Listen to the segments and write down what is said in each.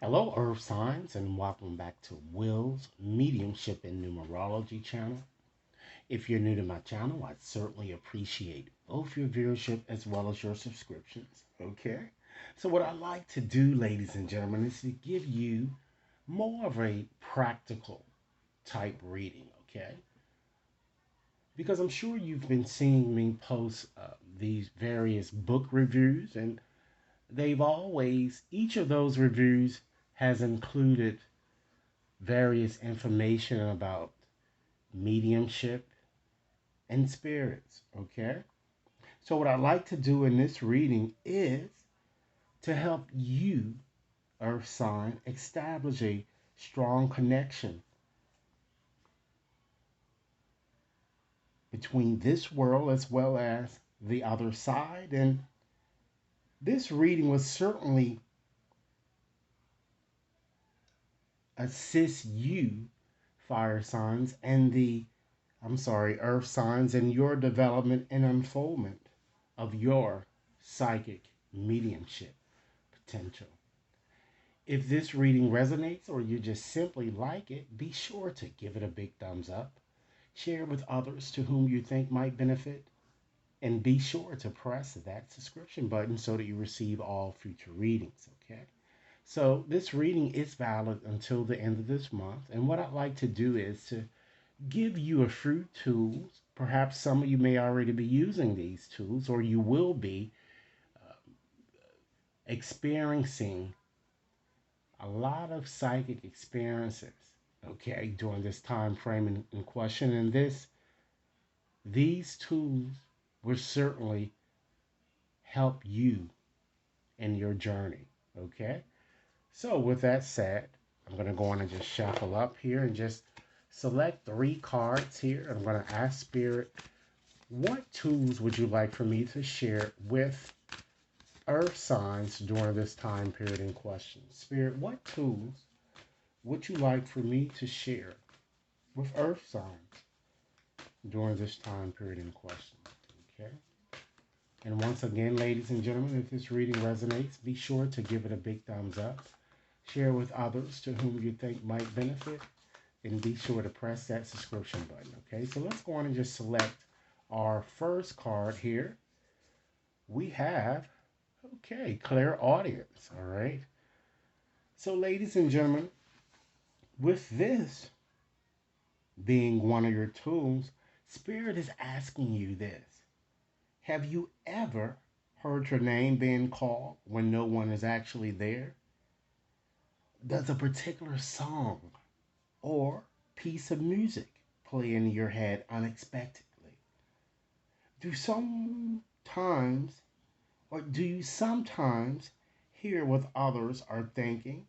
Hello, Earth Signs, and welcome back to Will's Mediumship and Numerology channel. If you're new to my channel, I'd certainly appreciate both your viewership as well as your subscriptions. Okay? So, what I like to do, ladies and gentlemen, is to give you more of a practical type reading. Okay? Because I'm sure you've been seeing me post these various book reviews, and each of those reviews has included various information about mediumship and spirits. Okay. So, what I like to do in this reading is to help you, Earth sign, establish a strong connection between this world as well as the other side. And this reading will certainly assist you, fire signs, earth signs, in your development and unfoldment of your psychic mediumship potential. If this reading resonates or you just simply like it, be sure to give it a big thumbs up, share it with others to whom you think might benefit, and be sure to press that subscription button so that you receive all future readings, okay? So, this reading is valid until the end of this month, and what I'd like to do is to give you a few tools. Perhaps some of you may already be using these tools, or you will be experiencing a lot of psychic experiences, okay, during this time frame in question. And these tools will certainly help you in your journey, okay? So with that said, I'm going to go on and just shuffle up here and just select 3 cards here. I'm going to ask Spirit, what tools would you like for me to share with Earth signs during this time period in question? Spirit, what tools would you like for me to share with Earth signs during this time period in question? Okay. And once again, ladies and gentlemen, if this reading resonates, be sure to give it a big thumbs up. Share with others to whom you think might benefit. And be sure to press that subscription button. Okay. So let's go on and just select our first card here. We have, okay, Clairaudience. All right. So, ladies and gentlemen, with this being one of your tools, Spirit is asking you this. Have you ever heard your name being called when no one is actually there? Does a particular song or piece of music play in your head unexpectedly? Do sometimes, do you sometimes hear what others are thinking?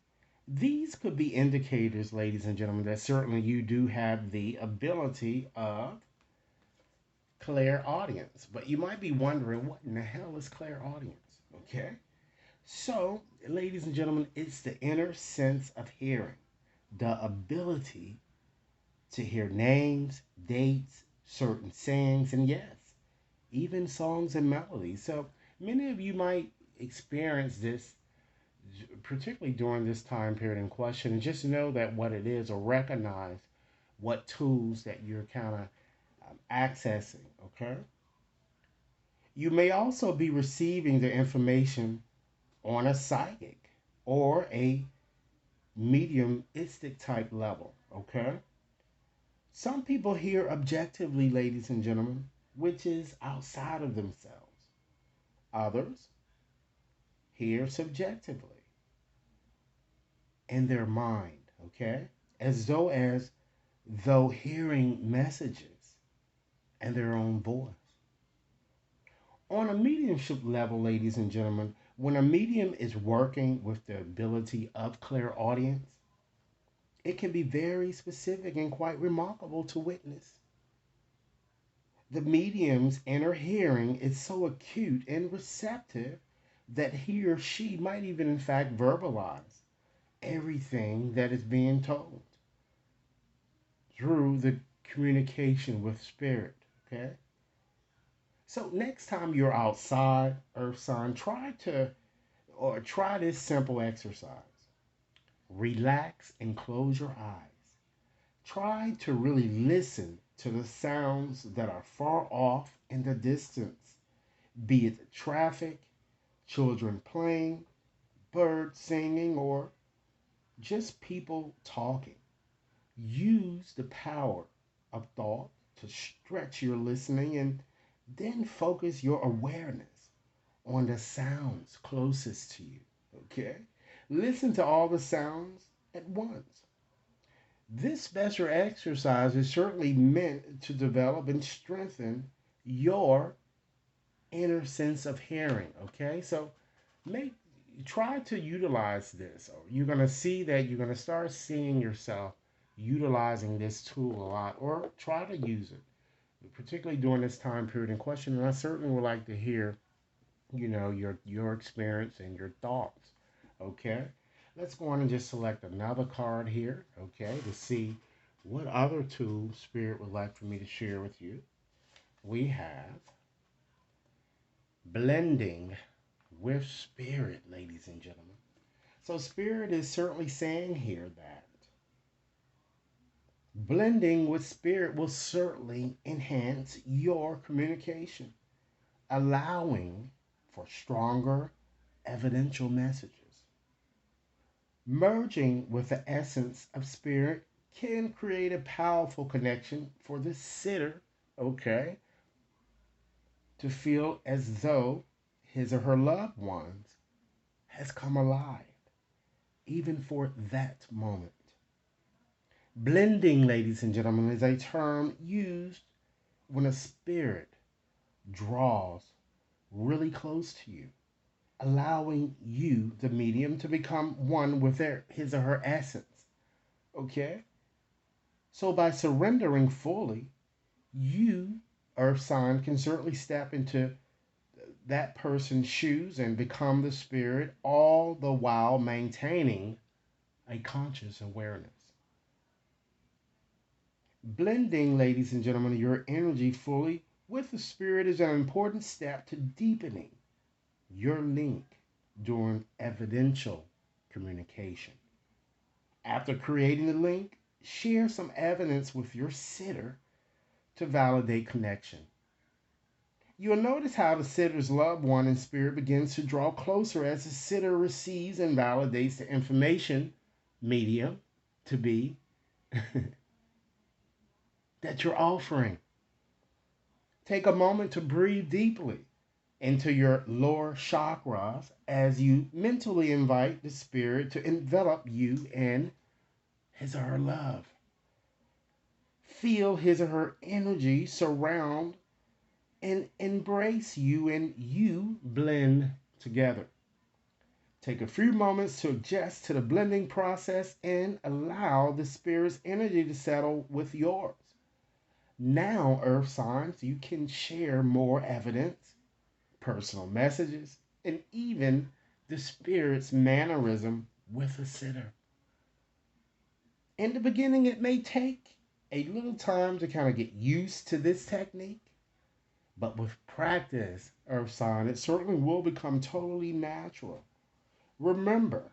These could be indicators, ladies and gentlemen, that certainly you do have the ability of clairaudience. But you might be wondering, what in the hell is clairaudience? Okay. So, ladies and gentlemen, it's the inner sense of hearing, the ability to hear names, dates, certain sayings, and yes, even songs and melodies. So, many of you might experience this, particularly during this time period in question, and just know that what it is, or recognize what tools that you're kind of accessing, okay? You may also be receiving the information on a psychic or a mediumistic type level, okay? Some people hear objectively, ladies and gentlemen, which is outside of themselves. Others hear subjectively in their mind, okay? As though hearing messages in their own voice. On a mediumship level, ladies and gentlemen, when a medium is working with the ability of clairaudience, it can be very specific and quite remarkable to witness. The medium's inner hearing is so acute and receptive that he or she might even, in fact, verbalize everything that is being told through the communication with spirit. Okay? So, next time you're outside, Earth sign, try this simple exercise. relax and close your eyes. Try to really listen to the sounds that are far off in the distance, be it traffic, children playing, birds singing, or just people talking. Use the power of thought to stretch your listening and then focus your awareness on the sounds closest to you. Okay? Listen to all the sounds at once. This special exercise is certainly meant to develop and strengthen your inner sense of hearing. Okay? So make try to utilize this. You're gonna see that you're gonna start seeing yourself utilizing this tool a lot, or try to use it, particularly during this time period in question. And I certainly would like to hear, your experience and your thoughts. Okay, let's go on and just select another card here. Okay, to see what other tools Spirit would like for me to share with you. We have blending with Spirit, ladies and gentlemen. So, Spirit is certainly saying here that blending with Spirit will certainly enhance your communication, allowing for stronger evidential messages. Merging with the essence of Spirit can create a powerful connection for the sitter, okay, to feel as though his or her loved ones has come alive, even for that moment. Blending, ladies and gentlemen, is a term used when a spirit draws really close to you, allowing you, the medium, to become one with his or her essence. Okay? So by surrendering fully, you, Earth sign, can certainly step into that person's shoes and become the spirit, all the while maintaining a conscious awareness. Blending, ladies and gentlemen, your energy fully with the spirit is an important step to deepening your link during evidential communication. After creating the link, share some evidence with your sitter to validate connection. You'll notice how the sitter's loved one in spirit begins to draw closer as the sitter receives and validates the information medium to be that you're offering. Take a moment to breathe deeply into your lower chakras as you mentally invite the spirit to envelop you in his or her love. Feel his or her energy surround and embrace you, and you blend together. Take a few moments to adjust to the blending process and allow the spirit's energy to settle with yours. Now, earth signs, you can share more evidence, personal messages, and even the spirit's mannerism with a sitter. In the beginning, it may take a little time to kind of get used to this technique, but with practice, earth sign, it certainly will become totally natural. Remember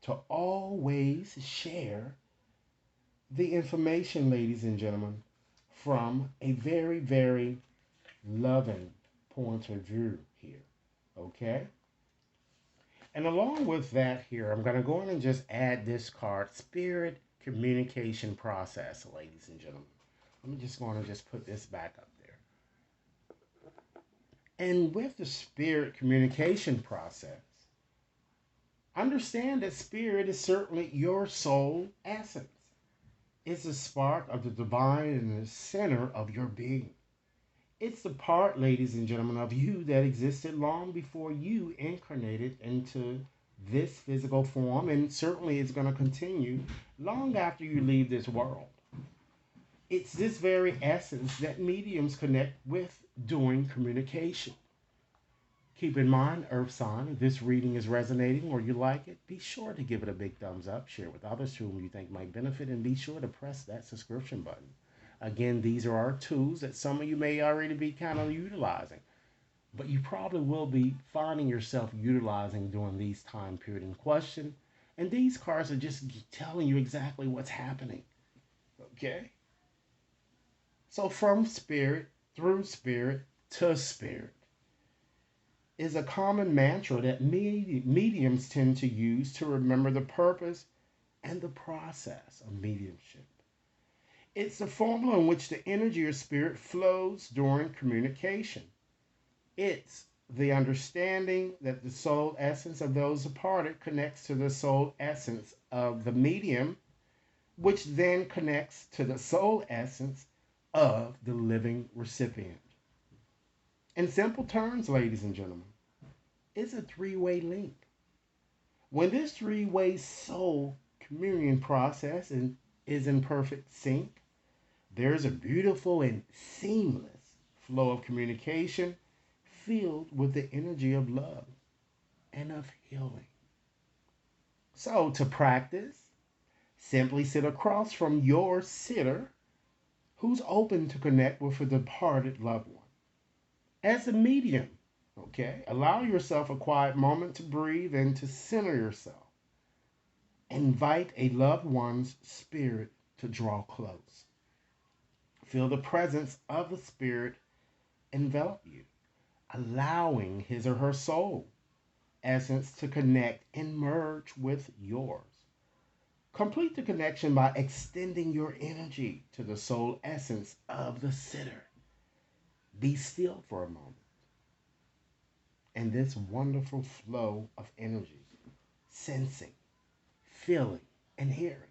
to always share the information, ladies and gentlemen, from a very, very loving point of view here. Okay? And along with that, here, I'm going to go in and just add this card, Spirit Communication Process, ladies and gentlemen. Let me just go on and just put this back up there. And with the Spirit Communication Process, understand that Spirit is certainly your soul essence. It's the spark of the divine in the center of your being. It's the part, ladies and gentlemen, of you that existed long before you incarnated into this physical form, and certainly it's going to continue long after you leave this world. It's this very essence that mediums connect with during communication. Keep in mind, Earth sign, if this reading is resonating or you like it, be sure to give it a big thumbs up, share with others whom you think might benefit, and be sure to press that subscription button. Again, these are our tools that some of you may already be kind of utilizing, but you probably will be finding yourself utilizing during these time period in question. And these cards are just telling you exactly what's happening. Okay? So from spirit, through spirit, to spirit is a common mantra that mediums tend to use to remember the purpose and the process of mediumship. It's the formula in which the energy or spirit flows during communication. It's the understanding that the soul essence of those departed connects to the soul essence of the medium, which then connects to the soul essence of the living recipient. In simple terms, ladies and gentlemen, it's a three-way link. When this three-way soul communion process is in perfect sync, there's a beautiful and seamless flow of communication filled with the energy of love and of healing. So, to practice, simply sit across from your sitter who's open to connect with a departed loved one. As a medium, okay, allow yourself a quiet moment to breathe and to center yourself. Invite a loved one's spirit to draw close. Feel the presence of the spirit envelop you, allowing his or her soul essence to connect and merge with yours. Complete the connection by extending your energy to the soul essence of the sitter. Be still for a moment. And this wonderful flow of energy, sensing, feeling, and hearing.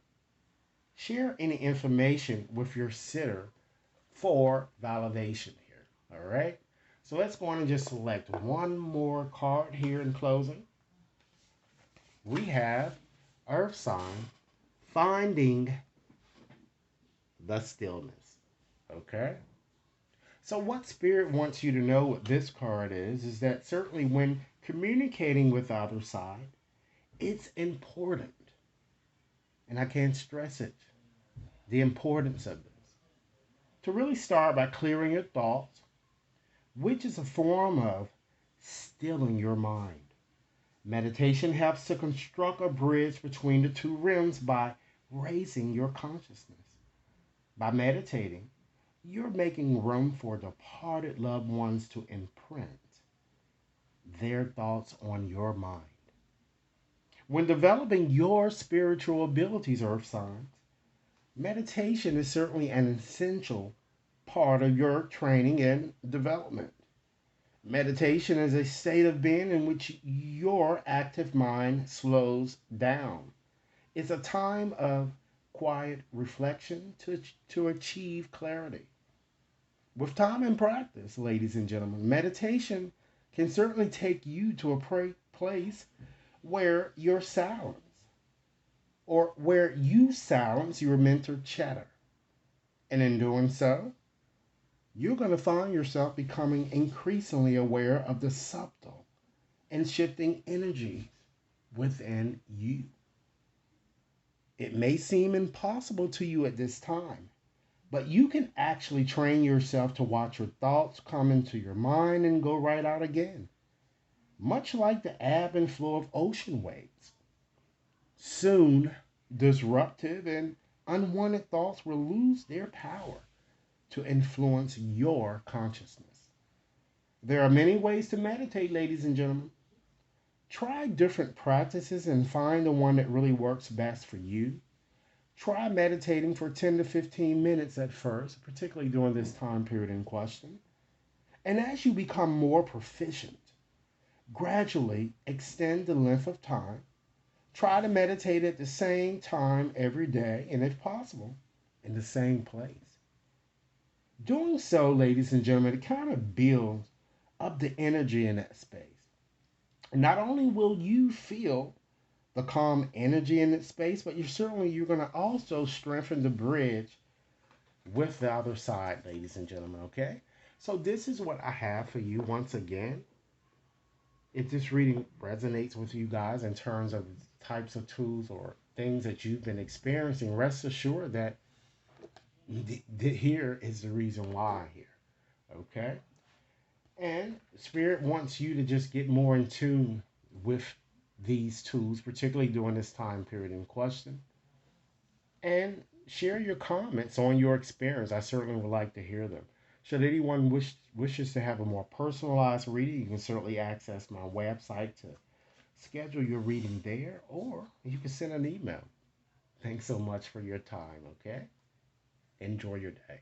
Share any information with your sitter for validation here. All right? So let's go on and just select one more card here in closing. We have Earth sign finding the stillness. Okay? So what spirit wants you to know what this card is that certainly when communicating with the other side, it's important. And I can't stress it, the importance of this. To really start by clearing your thoughts, which is a form of stilling your mind. Meditation helps to construct a bridge between the two realms by raising your consciousness. By meditating, you're making room for departed loved ones to imprint their thoughts on your mind. When developing your spiritual abilities, Earth signs, meditation is certainly an essential part of your training and development. Meditation is a state of being in which your active mind slows down. It's a time of quiet reflection to achieve clarity. With time and practice, ladies and gentlemen, meditation can certainly take you to a place where your silence or where you silence your mental chatter. And in doing so, you're going to find yourself becoming increasingly aware of the subtle and shifting energies within you. It may seem impossible to you at this time, but you can actually train yourself to watch your thoughts come into your mind and go right out again, much like the ebb and flow of ocean waves. Soon, disruptive and unwanted thoughts will lose their power to influence your consciousness. There are many ways to meditate, ladies and gentlemen. Try different practices and find the one that really works best for you. Try meditating for 10 to 15 minutes at first, particularly during this time period in question. And as you become more proficient, gradually extend the length of time. Try to meditate at the same time every day, and if possible, in the same place. Doing so, ladies and gentlemen, it kind of builds up the energy in that space. Not only will you feel the calm energy in that space, but you're going to also strengthen the bridge with the other side, ladies and gentlemen, okay? So this is what I have for you once again. If this reading resonates with you guys in terms of types of tools or things that you've been experiencing, rest assured that here is the reason why here, okay? And Spirit wants you to just get more in tune with these tools, particularly during this time period in question, and share your comments on your experience. I certainly would like to hear them. Should anyone wishes to have a more personalized reading, you can certainly access my website to schedule your reading there, or you can send an email. Thanks so much for your time, okay? Enjoy your day.